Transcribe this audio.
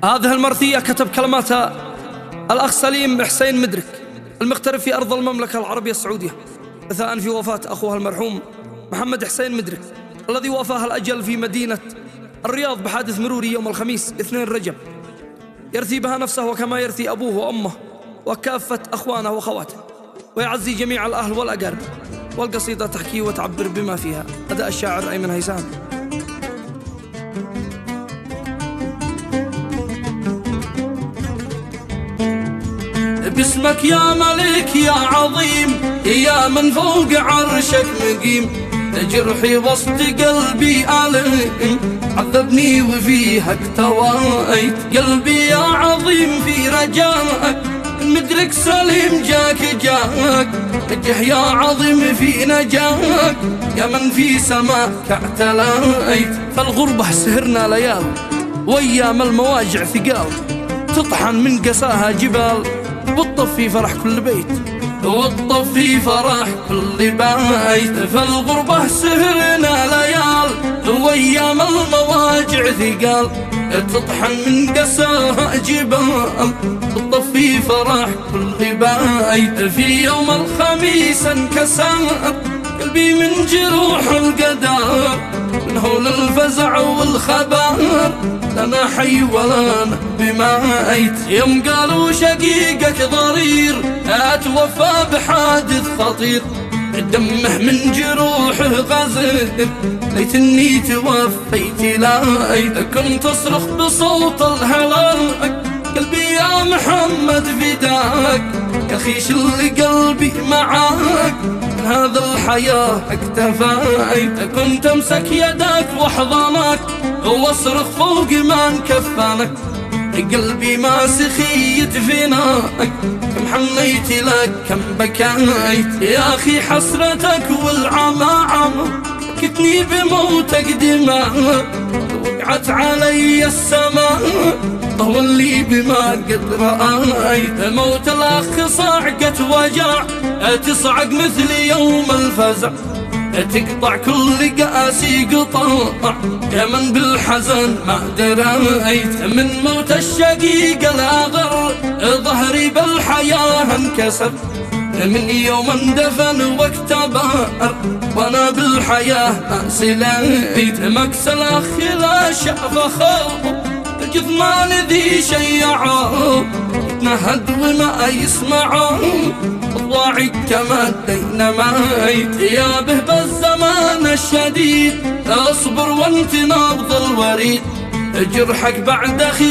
هذه المرثية كتب كلماتها الأخ سليم حسين مدرك، المغترب في أرض المملكة العربية السعودية، إثاء في وفاة أخوها المرحوم محمد حسين مدرك الذي وافاه الأجل في مدينة الرياض بحادث مروري يوم الخميس 2 رجب، يرثي بها نفسه وكما يرثي أبوه وأمه وكافة أخوانه وأخواته، ويعزي جميع الأهل والأقارب. والقصيدة تحكي وتعبر بما فيها. أداء الشاعر أيمن هيثم. باسمك يا ملك يا عظيم يا من فوق عرشك مقيم، جرحي وسط قلبي ألم عذبني وفيها اكتويت، قلبي يا عظيم في رجائك المدرك سليم جاك جه يا عظيم في نجاك يا من في سماك اعتليت. فالغربة سهرنا ليال وأيام المواجع ثقال، تطحن من قساها جبال والطفي فرح كل بيت، والطفي فرح كل بيت. فالغربة سهرنا ليال وأيام المواجع ثقال، تطحن من قساها جبال والطفي فرح كل بيت. في يوم الخميس انكسر قلبي من جروح القدر، من هول الفزع والخبر لنا حي ولا بميت. يوم قالوا شقيقك ضرير اتوفى بحادث خطير، دمه من جروحه غزير ليتني توفيت ليت. كنت اصرخ بصوت الهلاك قلبي يا محمد فداك، يا خيش اللي قلبي معاك من هذا الحياة اكتفيت. كنت امسك يدك واحضنك واصرخ فوق ما انكفانك، قلبي ما سخيت فيناك كم حنيت لك كم بكيت. يا اخي حسرتك والعمى كتني بموتك دماء، وقعت علي السماء طول لي بما قد رأيت. موت الأخ صعقة وجع تصعق مثل يوم الفزع، تقطع كل قاسي قطع يا من بالحزن ما دريت. من موت الشقيق الأغر ظهري بالحياة انكسر، من يوم اندفن واكتبر وانا بالحياة ما سليت. مكس الأخ لا شاف خوف الجثمان ذي شيعه يتنهد وما يسمعه ضاعي كما ديناميت. يا به بالزمان الشديد اصبر وانت نبض الوريد، جرحك بعد أخي